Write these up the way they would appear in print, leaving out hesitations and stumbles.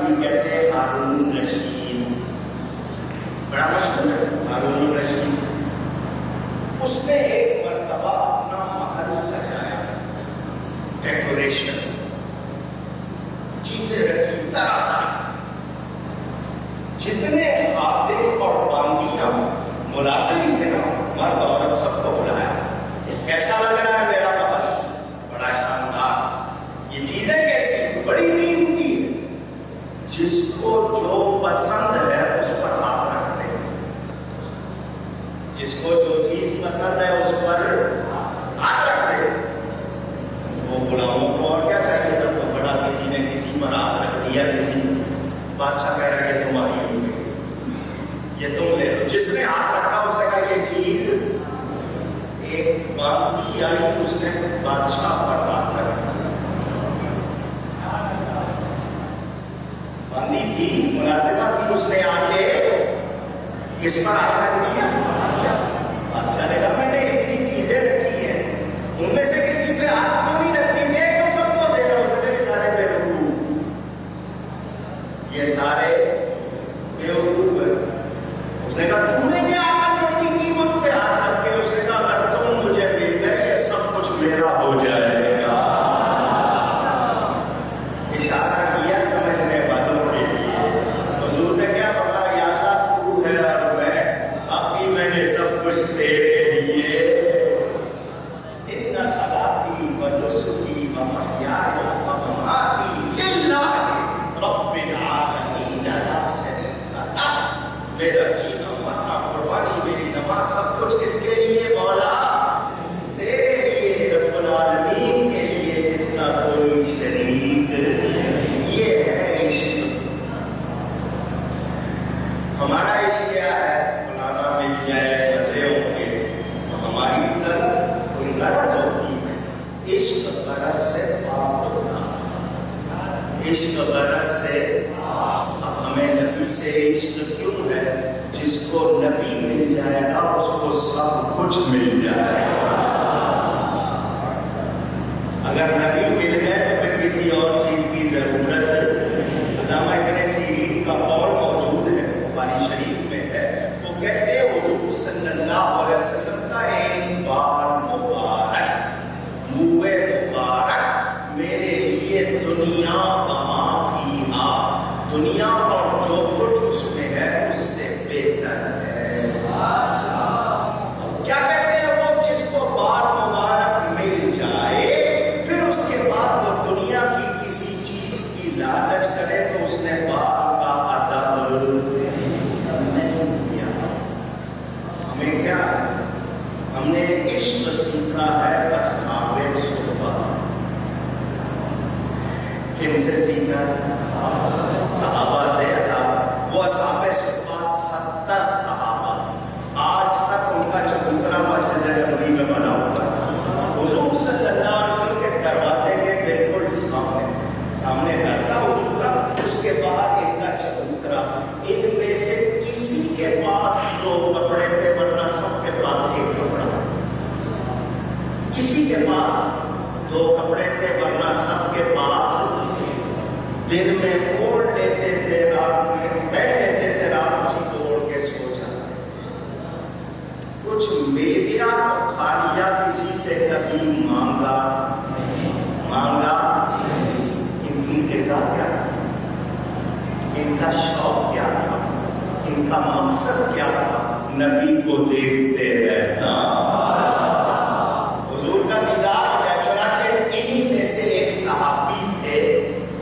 بھی کہتے ہیں ہارون رشید، بڑا مشہور ہے ہارون رشید. اس نے ایک مرتبہ اپنا محل سجایا، ڈیکوریشن، چیزیں رکھی طرح طرح. جتنے خاطر اور باندیاں ملازم تھے نا، مرد عورت سب کو بلایا. کیسا لگ رہا ہے میرا محل؟ بڑا شاندار. یہ چیزیں کیسی؟ بڑی قیمتی ہے. جس کو جو پسند ہے اس پر ہاتھ رکھتے ہیں. جس کو جو چیز پسند ہے اس پر ہاتھ رکھتے ہیں. وہ غلاموں کو اور کیا چاہیے تھا؟ تو بڑا کسی نے کسی پر ہاتھ رکھ دیا. کسی بادشاہ کہہ رہا ہے تمہاری ہوئی، یہ تم لے لو. جس نے ہاتھ رکھا اس نے کہا یہ چیز ایک باندھی آئی، اس نے بادشاہ پر ہاتھ رکھا. باندھی تھی، ملازمہ تھی، اس نے آ کے کس پر ہاتھ رکھ دیا؟ بادشاہ نے کہا میں نے اتنی چیزیں رکھی ہیں، ان میں سے کسی پہ ہاتھ کیوں نہیں رکھتی؟ دیکھ تو سب کو دے رہا ہوں. میرے سارے بیوقوف، یہ سارے بیوقوف ہیں. اس نے کہا تو نے کیا عقل ہوتی کی مجھ پہ ہاتھ رکھ کے؟ اس نے کہا اگر تم مجھے مل گئے یہ سب کچھ میرا ہو جائے گا. اشارہ کیا سمجھنے والوں کے لیے. حضور نے کیا پکڑا؟ یا اللہ تو ہے اور میں، باقی میں نے سب کچھ تیرے لیے. ان صلاتی و نسکی و محیای و مماتی للہ رب العالمین لا شریک لہ. میرا جینا مرنا قربانی میری نماز سب کچھ کس کے لیے؟ مولا تیرے لیے، رب العالمین کے لیے، جس کا کوئی شریک. یہ ہے عشق. ہمارا عشق کیا ہے؟ فلانا مل جائے، مزے ہوں گے. تو ہماری طرف کوئی غرض ہوتی ہے. عشق غرض سے پاک ہوتا، عشق غرض سے. اب ہمیں نبی سے عشق کیوں ہے؟ جس کو نبی مل جائے گا اس کو سب کچھ مل جائے گا. اگر نبی مل گئے تو پھر کسی اور چیز کی ضرورت. علامہ ابن سیرین کا قول موجود ہے، بخاری شریف میں ہے. وہ کہتے ہیں حضور صلی اللہ علیہ وسلم کا ایک بار مبارک، منہ مبارک میرے لیے دنیا و ما فیہا، دنیا اور جو کچھ اس میں ہے اس سے بہتر ہے. کیا کہتے ہیں وہ؟ جس کو بار مبارک مل جائے پھر اس کے بعد وہ دنیا کی کسی چیز کی لالچ کرے تو اس نے بار کا ادب نہیں کیا. ہمیں کیا ہے؟ ہم نے عشق سیکھا ہے اصحاب صحبہ سے. کن سے سیکھا؟ صحابہ سے. وہ اصحاب صحبہ 70 صحابہ، آج تک ان کا چبوترا مسجد نبوی میں بنا ہوا ہے. حضور صلی اللہ علیہ وسلم کے دروازے کے بالکل سامنے گھر تھا حضور کا، اس کے باہر ان کا چبوترا. ان میں سے کسی کے پاس 2 کپڑے تھے، ورنہ سب کے پاس 1 کپڑا. کسی کے پاس 2 کپڑے تھے، ورنہ سب کے پاس. دن میں اوڑھ لیتے تھے، رات میں پہن لیتے تھے، رات اسی کو اوڑھ کے سو جاتے. کچھ مل گیا تو کھا لیا، کسی سے کبھی مانگا ان کے ساتھ کیا تھا؟ ان کا شوق کیا تھا؟ ان کا مقصد کیا تھا؟ نبی کو دیکھتے رہنا. حضور کا دیدار ہو گیا. چنانچہ انہی میں سے ایک صحابی تھے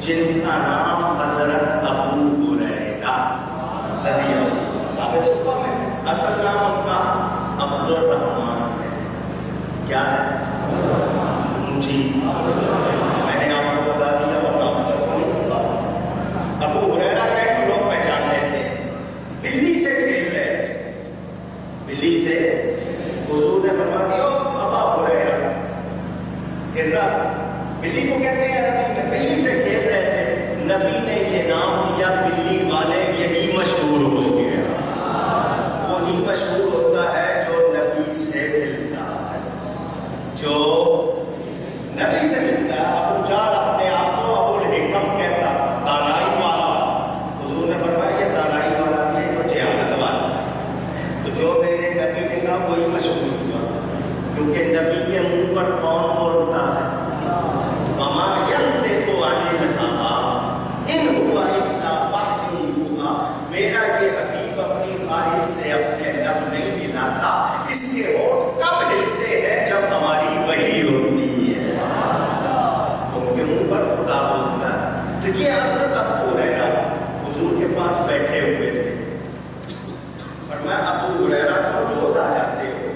جن کا نام حضرت ابو ہریرہ رضی اللہ عنہ میں سے. اصل نام ان کا عبد الرحمن ہے. کیا ہے؟ جی میں نے آپ کو بتا دیا، وہ نام سب کو نہیں پتا. ابو ہریرہ کے لوگ پہچانتے تھے. بلی سے کھیل رہے تھے، بلی سے. حضور نے فرما دیا ابو ہریرہ کھیل رہا. بلی کو کہتے ہیں عربی میں، بلی سے کھیل رہے تھے. نبی نے یہ نام دیا بلی والے، یہی مشہور ہو گیا. وہی مشہور ہوتا ہے جو نبی سے ملتا ہے، جو نبی سے ملتا ہے. ابو جہل اپنے آپ کو ابو الحکم کہتا، دانائی والا. خدا بولتا ہے. تو یہ حضرت ابو ہریرہ حضور کے پاس بیٹھے ہوئے تھے. فرمایا ابو ہریرہ تو روز آ جاتے ہو,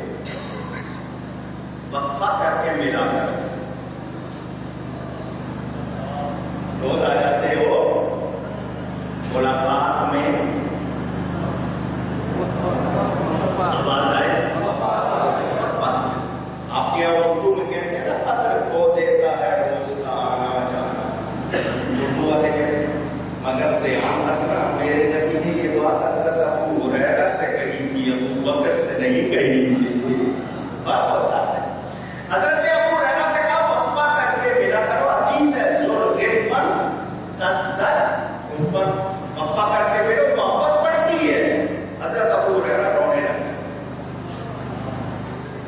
وقفہ کر کے ملا کر, روز آ جاتے ہو ملاقات میں, آواز آئے آپ کے یہاں اردو میں کہتے ہیں نا قدر کھو دیتا ہے روز کا آنا جانا. اردو والے کہتے ہیں مگر دھیان رکھنا میرے نبی نے یہ بات حضرت ابو ہریرہ سے کہی تھی, ابو بکر سے نہیں کہی تھی. بات ہوتا ہے حضرت ابو ہریرہ سے کہا وقفہ کر کے ملا کرو. حدیث ہے ذوالغفن تصدق ان پر وقفہ کر کے ملو, محبت بڑھتی ہے. حضرت ابو ہریرہ رونے لگے,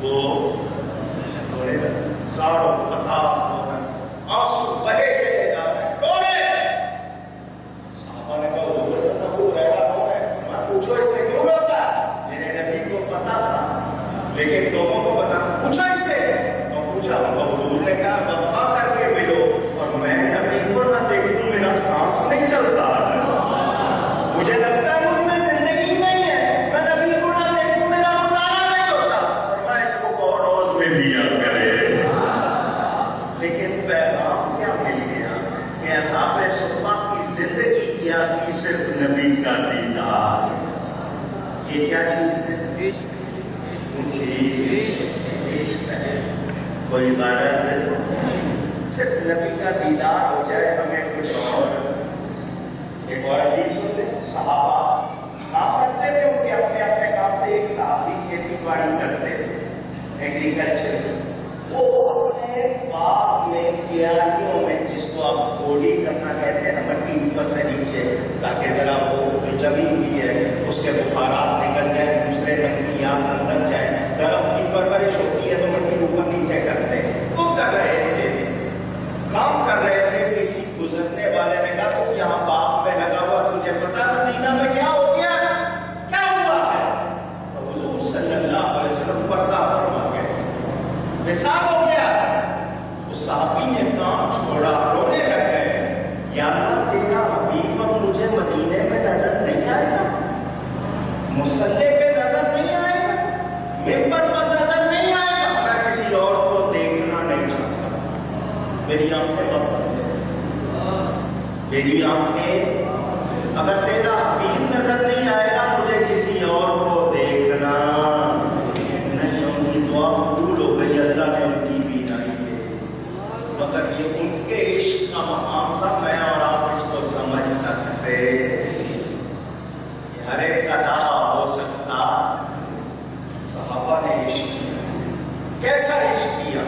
وہ رونے لگے, ساروں پتا آنسو بہے چلے جا رہے رونے. صحابہ نے کہا حضرت ابو ہریرہ رو رہے, میں پوچھو اس سے کیوں روتا ہے؟ میرے نبی کو پتا تھا لیکن لوگوں کو پتا, پوچھو اس سے. تو پوچھا, حضور نے کہا وقفہ کر کے ملو, اور میں نبی کو نہ دیکھوں میرا سانس نہیں چلتا, مجھے لگتا ہے مجھ میں زندگی نہیں ہے, میں نبی کو نہ دیکھوں میرا گزارا نہیں ہوتا. اور میں اس کو روز میں لیا کرے. لیکن پیغام کیا مل گیا کہ اصحاب صفہ کی زندگی کیا تھی؟ صرف نبی کا دیدار. یہ کیا چیز ہے؟ جی عشق ہے, کوئی غرض صرف نبی کا دیدار ہو جائے, ہمیں کچھ اور. ایک اور حدیث سنتے, صحابہ کام کرتے تھے, ان کے اپنے اپنے کام تھے. ایک صحابی کھیتی باڑی کرتے تھے, ایگریکلچر سے. وہ اپنے باغ میں کیاریوں میں, جس کو آپ گوڑی کرنا کہتے ہیں نا, مٹی اوپر سے نیچے, تاکہ ذرا وہ جو زمین ہوئی ہے اس کے بخارات نکل جائیں, دوسرے نباتیات اندر جائیں. درخت کی پرورش ہوتی ہے تو مٹی اوپر نیچے کرتے ہیں. وہ کر رہے تھے, کام کر رہے تھے. کسی گزرنے والے نے کہا تو یہاں باغ میں لگا ہوا تجھے پتا مدینہ میں کیا ہو گیا, کیا ہوا ہے؟ تو حضور صلی اللہ علیہ وسلم پردہ فرما کے مثال ہو گیا. اس صحابی نے کام چھوڑا, رونے لگے, یا اللہ تیرا حبیب اب مجھے مدینے میں نظر نہیں آئے گا, مصلی پہ نظر نہیں آئے گا, ممبر پر نظر نہیں آئے گا. میں کسی اور کو دیکھنا نہیں چاہتا, میری آنکھیں واپس لے, میری آنکھیں, اگر تیرا حبیب نظر نہیں آئے گا مجھے کسی اور کو دیکھنا نہیں. ان کی دعا قبول ہو گئی, اللہ نے ان کی بینائی دے. مگر یہ ان کے عشق کا مقام تھا, میں اور آپ اس کو سمجھ سکتے. ہر ایک کا دعویٰ ہو سکتا, صحابہ نے عشق کیا. کیسا عشق کیا؟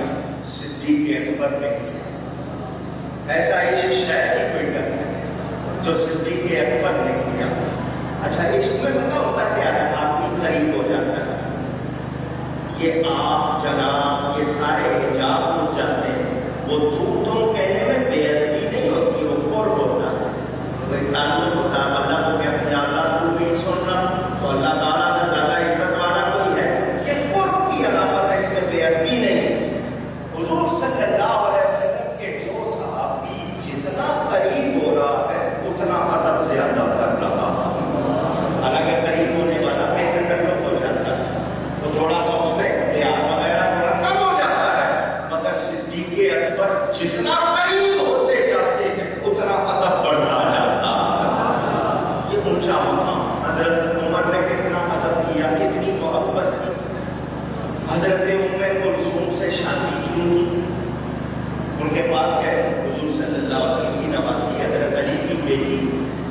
صدیق اکبر نے کیا. ایسا عشق شاید ہی کوئی کر سکے جو صدیق اکبر نے کیا. اچھا عشق میں پتہ ہوتا کیا ہے؟ آدمی قریب ہو جاتا ہے, یہ آپ جناب یہ سارے حجاب ہو جاتے ہیں. وہ تم کہنے میں بے ادبی نہیں ہوتی, وہ قرب ہوتا ہے, کوئی تعلق ہوتا ہے. اللہ کو کہتے ہیں اللہ تو بھی سن رہا, تو اللہ تعالیٰ سے زیادہ عزت والا کوئی ہے؟ یہ قرب کی علامت ہے, اس میں بے ادبی نہیں. حضور صلی اللہ علیہ وسلم کے جو صحابی جتنا قریب ہو رہا ہے اتنا ادب زیادہ کر رہا ہے. حالانکہ قریب ہونے والا بے تکلف ہو جاتا ہے تو تھوڑا سا اس میں لحاظ وغیرہ تھوڑا کم ہو جاتا ہے, مگر صدیق اکبر جتنا قریب ہوتے جاتے ہیں اتنا ادب بڑھتا جاتا ہے. یہ اونچا مقام. حضرت عمر نے کتنا ادب کیا, کتنی محبت کی. حضرت ام کلثوم سے شادی کیوں کی؟ ان کے پاس گئے, حضور صلی اللہ علیہ وسلم کی نواسی حضرت علی کی بیٹی,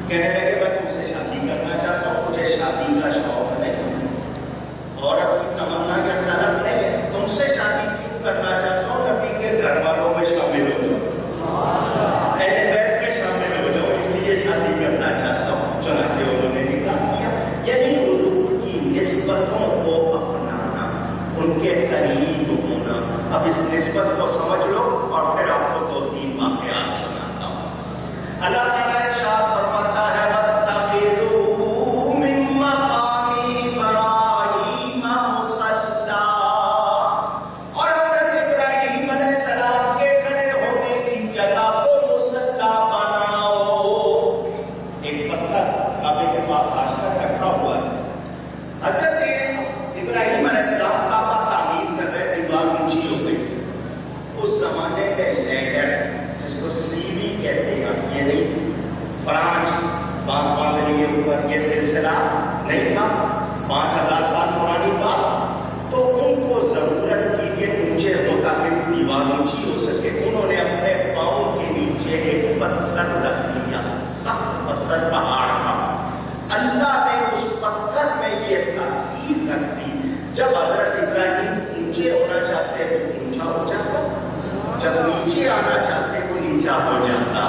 کہنے لگے میں تم سے شادی کرنا چاہتا ہوں, مجھے شادی کا شوق نہیں, عورت کی تمنا یا طلب نہیں ہے, تم سے شادی کیوں کرنا چاہتا ہوں؟ نبی کے گھر والوں میں شامل ہو جاؤ, اہل بیت میں شامل ہو جاؤ, اس لیے شادی کرنا چاہتا ہوں. چنانچہ انہوں نے نکاح کیا. یعنی حضور کی نسبتوں کو اپنانا, ان کے قریب ہونا. اب اس نسبت کو سمجھ لو اور پھر آپ کو 2-3 واقعات سناتا ہوں. اللہ تعالیٰ ارشاد فرماتا ہے وَاتَّخِذُوا مِن مَّقَامِ إِبْرَاهِيمَ مُصَلًّى, اور حضرت ابراہیم علیہ السلام کے کھڑے ہونے کی جگہ کو یہ سلسلہ نہیں تھا، 5000 سال پرانی بات، تو ان کو ضرورت تھی کہ اونچے ہو تاکہ دیوار اونچی ہو سکے. انہوں نے اپنے پاؤں کے نیچے ایک پتھر رکھ لیا، سخت پتھر پہاڑ کا. اللہ نے اس پتھر میں یہ تاثیر رکھ دی، جب حضرت ابراہیم اونچے ہونا چاہتے وہ اونچا ہو جاتا، جب نیچے آنا چاہتے وہ نیچا ہو جاتا.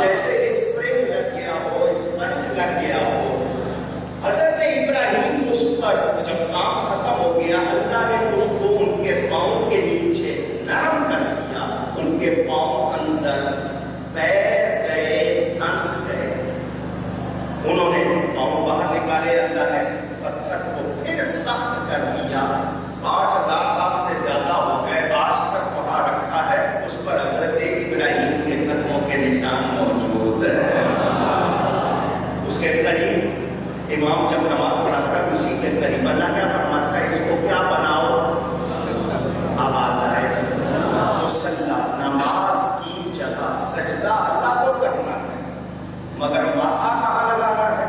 جیسے اسپرنگ لگ گیا ہو، اسپنج لگ گیا ہو. حضرت ابراہیم اس پر جب کام ختم ہو گیا، اللہ نے اس کو ان کے پاؤں کے نیچے نرم کر دیا. ان کے پاؤں اندر پیر گئے، نس گئے. انہوں نے پاؤں باہر نکالے، اللہ نے پتھر کو پھر سخت کر دیا. 5000 سال سے زیادہ ہو گئے، آج تک وہاں رکھا ہے. اس پر حضرت ابراہیم کے قدموں کے نشان موجود ہے. اس کے قریب امام جب نماز پڑھاتا ہے اسی کے قریب اللہ کیا فرماتا ہے، اس کو کیا بناؤ، آواز آئے مصلی، نماز کی جگہ سجدہ اللہ کو کرنا ہے، مگر ماتھا کہاں لگانا ہے،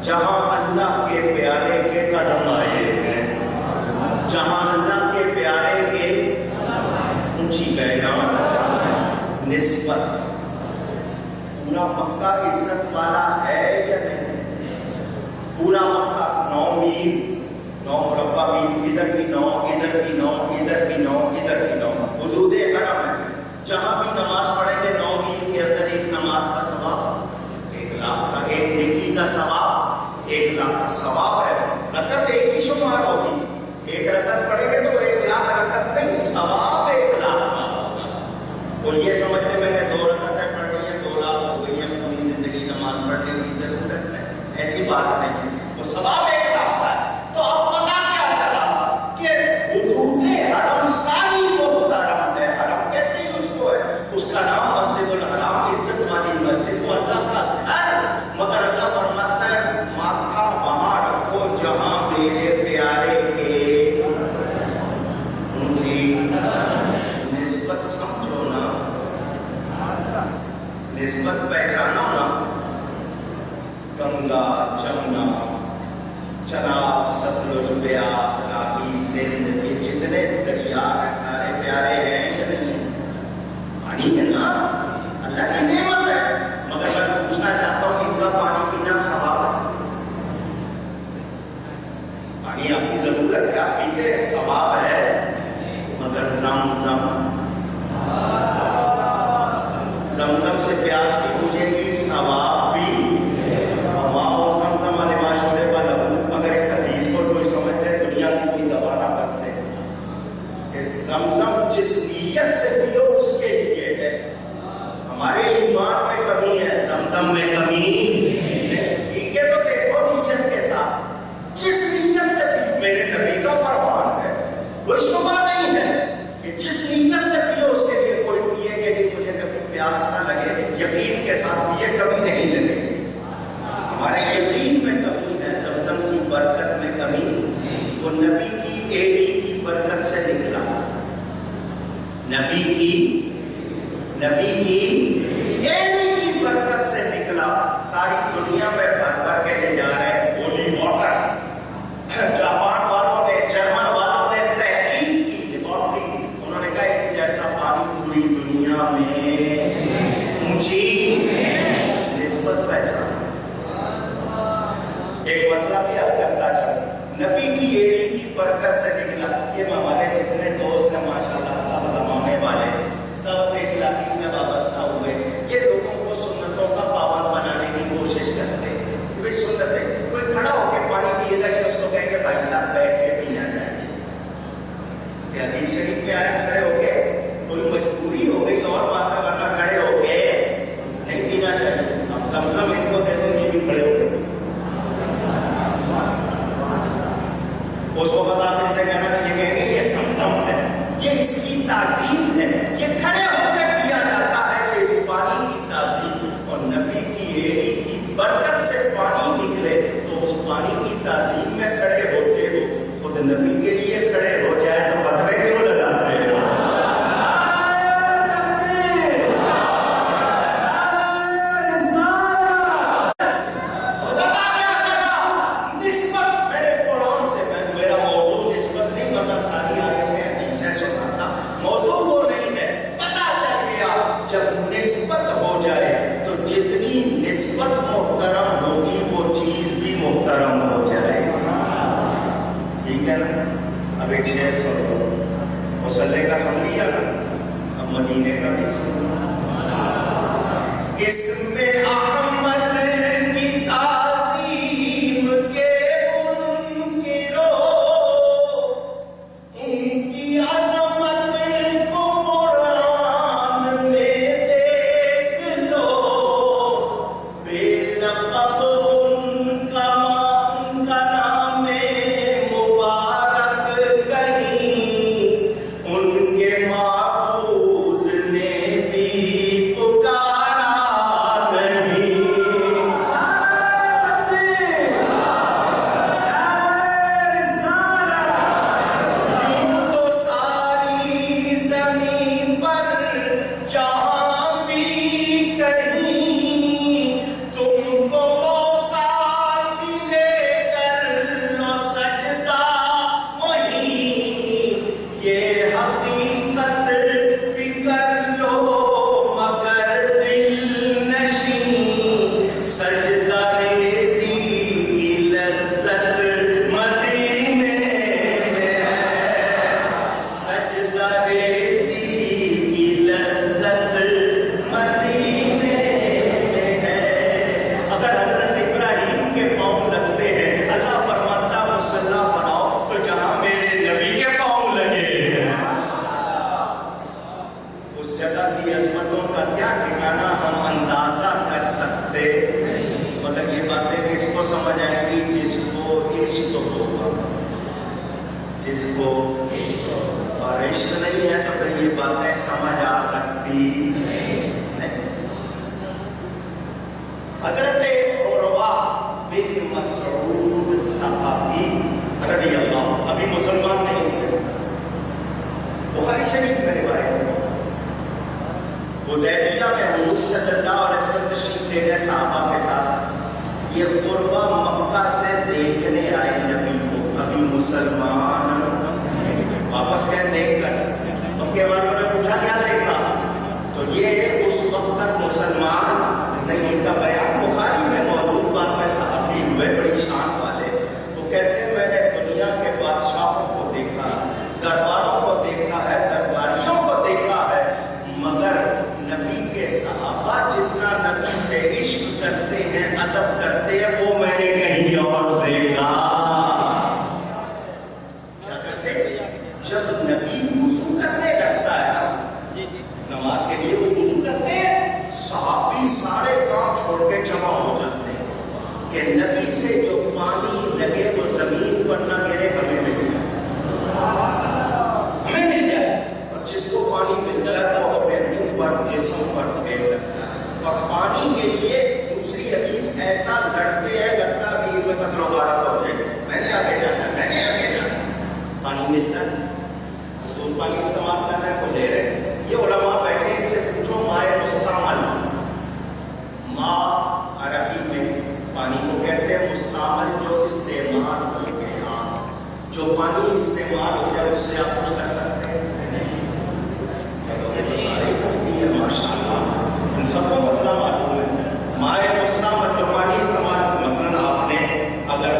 جہاں اللہ کے پیارے کے قدم آئے ہیں، جہاں اللہ کے پیارے کے اونچی بینا نسبت. پورا مکہ عزت والا ہے یا نہیں؟ پورا مکہ 9 میل، 9 مربع میل، ادھر بھی 9، ادھر بھی 9، ادھر بھی 9، ادھر بھی 9. حدود حرم ہے، جہاں بھی نماز پڑھیں گے 9 میل کے اندر ایک نماز کا ثواب 1 لاکھ کا، ایک نیکی کا ثواب 1 لاکھ کا ثواب ہے. رکعت ایک ہی شمار ہوگی، ایک رکعت پڑھیں گے تو 1 لاکھ رکعت نہیں، ثواب 1 لاکھ کا ہوگا. تو یہ سمجھنے میں کہ 2 رکعتیں پڑھ لی ہیں 2 لاکھ ہو گئی ہیں، پوری زندگی نماز پڑھنے کی ضرورت ہے، ایسی بات نہیں. تو ثواب 1 لاکھ کا ہے. تو اب پتا کیا چلا کہ حدود حرم ساری کو محترم ہے. حرم کہتے ہیں اس کو ہے، اس کا نام مسجد الحرام، عزت والی مسجد، وہ اللہ کا گھر. مگر اللہ فرماتا ہے ماتھا وہاں رکھو جہاں میرے پیارے کے اونچی نسبت. سمجھو نا، نسبت پہچانو نا. گنگا، جمنا، چناب، ستلج، بیاس، راوی، سندھ، یہ جتنے دریا ہیں سارے پیارے ہیں یا نہیں؟ پانی ہے نا، اللہ کی نعمت ہے. مگر میں پوچھنا چاہتا ہوں ان کا پانی پینا ثواب ہے؟ پانی آپ کی ضرورت ہے، آپ پیتے ہیں، ثواب ہے. مگر زمزم سے پیاس بھی بجھے گی، ثواب بھی. اگر اس حدیث کو کوئی سمجھتے ہیں دنیا کی کوئی دوا نہ کرتے کہ زمزم جس نیت سے پیو اس کے لیے ہے. ہمارے ایمان میں کمی ہے، زمزم میں کمی ٹھیک ہے. تو دیکھو نیت کے ساتھ، جس نیت سے پیو، میرے نبی کا فرمان ہے، کوئی شبہ نہیں ہے کہ جس نیت سے پیو اس کے لیے. کوئی پیے گے کہ مجھے کبھی پیاس نہ لگے، یقین کے ساتھ پیے کبھی نہیں لگے. ہمارے یقین میں کمی ہے، زمزم کی برکت میں کمی. وہ نبی کی ایڑی کی برکت سے نکلا، نبی کی ایڑی کی برکت سے نکلا. ساری دنیا میں بھر کے لے جا رہے ہیں ہولی واٹر. جاپان والوں نے، جرمن والوں نے تحقیق کی، لیبارٹری کی. انہوں نے کہا اس جیسا پانی پوری دنیا میں اونچی نسبت پہچان. ایک مسئلہ بھی حل کرتا چلا، نبی کی ایڑی کی برکت سے نکلا. یہ ہمارے جتنے دوست ہیں ماشاءاللہ سب زمانے والے، تب اسلامی سے وابستہ ہوئے، یہ لوگوں کو سنتوں کا پابند بنانے کی کوشش کرتے ہیں. کوئی سنت ہے، کوئی کھڑا ہو کے پانی پیے گا کہ اس کو کہیں کہ بھائی صاحب بیٹھ کے پینا چاہیے. کہ حدیث شریف میں آئے کھڑے ہو کے کوئی مجبوری ہو گئی اور ماتا کرنا کھڑے ہو کے نہیں پینا چاہیے. اب زمزم ان کو دے دو، یہ بھی کھڑے ہو گئے. اس وقت آپ ان سے کہنا کہ یہ کہیں گے یہ زمزم ہے، یہ اس کی تاثیر ہے، جب نسبت ہو جائے تو جتنی نسبت محترم ہوگی وہ چیز بھی محترم ہو جائے. ٹھیک ہے نا؟ اب ایک شعر سن لو. مسلح کا سن لیا نا، اب مدینے کا بھی سن لو. اس میں احمد کی تعظیم کے منکرو، ان کی عظمت کو قرآن میں دیکھ لو. بے لقب ان کا نام مبارک کہیں، ان کے معبود نے بھی پکارا نہیں. یوں تو ساری زمین پر جہاں بھی کہیں تم کو موقع ملے کر لو سجدہ وہیں. یہ حقیقت بھی کر لو مگر دل نشیں، سجدہ ریزی کی لذت مدینے میں ہے. سجدہ ریزی کی لذت مدینے میں ہے. اگر حضرت ابراہیم کے پاؤں لگتے ہیں، اللہ فرماتا مصلی بناؤ تو جہاں میرے نبی کے پاؤں لگے. اس جگہ کی عظمتوں کا کیا ٹھکانا ہم اندازہ کر سکتے. مطلب یہ باتیں کس کو سمجھ آئیں گی؟ جس کو عشق ہوگا، جس کو اور عشق نہیں ہے تو پھر یہ باتیں سمجھ آ سکتی نہیں. حضرت عروہ بن مسعود صحابی رضی اللہ، ابھی مسلمان نہیں ہوئے، بخاری شریف میں روایت ہے. حدیبیہ میں حضور صلی اللہ علیہ وسلم تشریف لے گئے صحابہ کے ساتھ. یہ قربہ مکہ سے دیکھنے آئے نبی کو، ابھی مسلمان واپس گئے دیکھ کر. مکے والوں نے پوچھا کیا دیکھا؟ تو یہ اس وقت تک مسلمان نہیں کا بیان بخاری میں موجود. بات میں صحابی ہوئے بڑی شان والے، وہ کہتے ہیں میں نے دنیا کے بادشاہوں کو دیکھا، درباروں کو دیکھا ہے، درباریوں کو دیکھا ہے، مگر نبی کے صحابہ جتنا نبی سے عشق کرتے ہیں، ادب کرتے ہیں، وہ میں نے کہیں اور دیکھا. کیا کرتے؟ جب نبی وضو کرنے لگتا ہے نماز کے لیے، وہ وضو کرتے ہیں، صحابی سارے کام چھوڑ کے جمع ہو جاتے ہیں کہ نبی سے جو پانی لگے وہ زمین پر نہ گرے، ہمیں مل جائے، ہمیں مل جائے. اور جس کو پانی مل جائے وہ اپنے منہ پر، جسم پر پھینک سکتا ہے. اور پانی کے لیے دوسری حدیث ایسا لڑتے ہیں لگتا ہے کہ قتل و غارت ہو جائے، میں نے آگے جانا، میں نے آگے جانا. پانی ملتا ہے، حضور پانی استعمال کر رہے ہیں، وہ لے رہے ہیں. یہ علماء بیٹھے ان سے پوچھو مائع مستعمل، ماء عربی میں پانی کو کہتے ہیں، مستعمل جو استعمال ہو گیا، جو پانی استعمال ہو جائے اس سے آپ کچھ کر سکتے ہیں. ماشاء اللہ ان سب کو مسئلہ معلوم ہے. مائع مستعمل جو پانی استعمال، مثلاً آپ نے اگر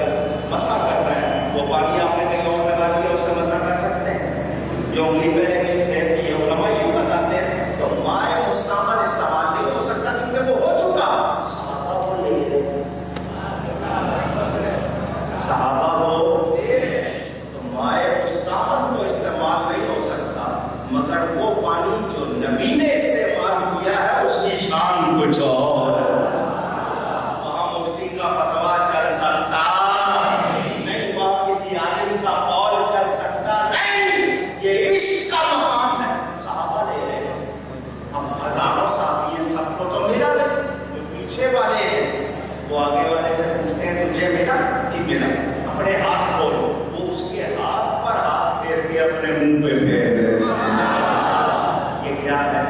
مسا کرنا ہے، وہ پانی آپ نے کہیں اور لگا دیا، اس سے مسا کر سکتے ہیں. جو انگلی پہ رہتی ہے علماء یہ بتاتے ہیں. تو مائع مستعمل استعمال نہیں ہو سکتا کیونکہ وہ ہو چکا. صحابہ وہ لے رہے، صحابہ وہ تو مائع مستعمل تو استعمال نہیں ہو سکتا، مگر وہ پانی جو نبی نے استعمال کیا ہے اس کی شان کچھ اور. وہاں مفتی کا فتویٰ چل سکتا نہیں، وہاں کسی عالم کا قول چل سکتا نہیں. یہ عشق کا مقام ہے. صحابہ لے رہے ہیں، اب ہزاروں صحابی ہیں، سب کو تو میرا نہیں. جو پیچھے والے ہیں وہ آگے والے سے پوچھتے ہیں تجھے میرا؟ جی میرا. اپنے ہاتھ کھولو، وہ اس کے ہاتھ پر ہاتھ پھیر کے اپنے منہ پہ پھیر رہے. یہ کیا ہے؟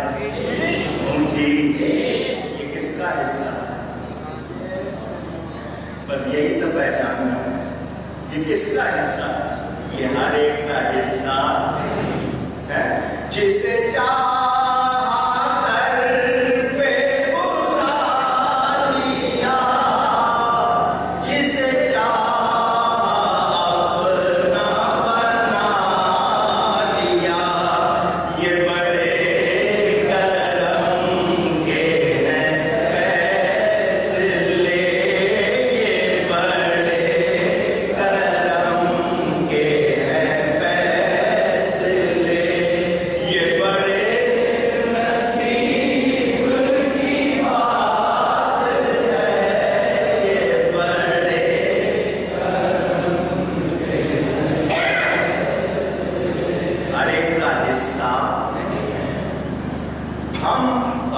جی یہ کس کا حصہ ہے؟ بس یہی تو پہچاننا ہے. یہ کس کا حصہ ہے؟ یہ ہر ایک کا حصہ ہے. جسے چاہ کر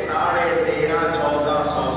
1350-1400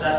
10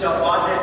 44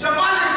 44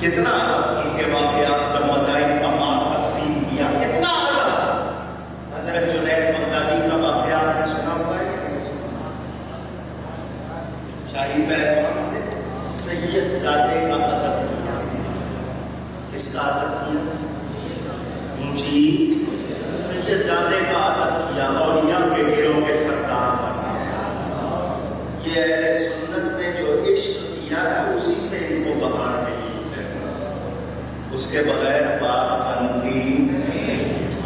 کتنا ان کے واقعات کا مدائن کا مال تقسیم کیا، کتنا حضرت جنید بغدادی کا واقعہ آپ نے سنا ہوا ہے؟ شاہی پہلوان نے سید زادے کا ادب کیا، کس کا ادب کیا؟ اونچی سید زادے کا ادب کیا، اولیاء کے گروہ کے سردار بنا۔ یہ اہل سنت نے جو عشق کیا ہے اسی سے ان کو بہار ملی ہے، اس کے بغیر بات بنتی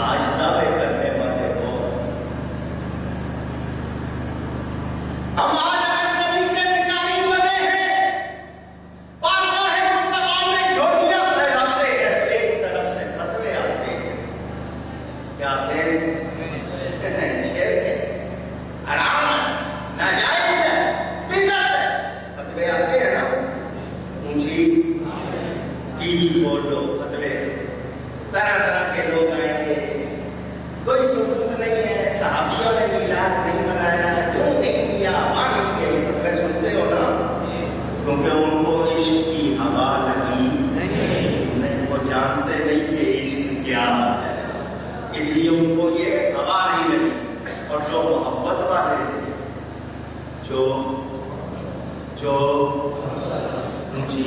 آج دعوے کرنے والے کو ہم آج نبی کے بھکاری بنے ہیں، بارگاہ مصطفیٰ میں جھوٹیاں پھیلاتے ہیں، ایک طرف سے فتوے آتے ہیں، کیا آتے ہیں؟ شرک ہے، حرام ہے، ناجائز ہے، بدعت ہے، فتوے آتے ہیں نا، اونچی کی بولو فتوے، طرح طرح کے لوگ آئیں گے، کوئی ثبوت نہیں ہے، صحابیوں نے میلاد نہیں منایا، کیوں نہیں کیا، مانی کے فتوے سنتے ہو نا، کیونکہ ان کو عشق کی ہوا لگی نہیں، وہ جانتے نہیں کہ عشق کیا ہے، اس لیے ان کو یہ ہوا نہیں لگی۔ اور جو محبت والے جو اونچی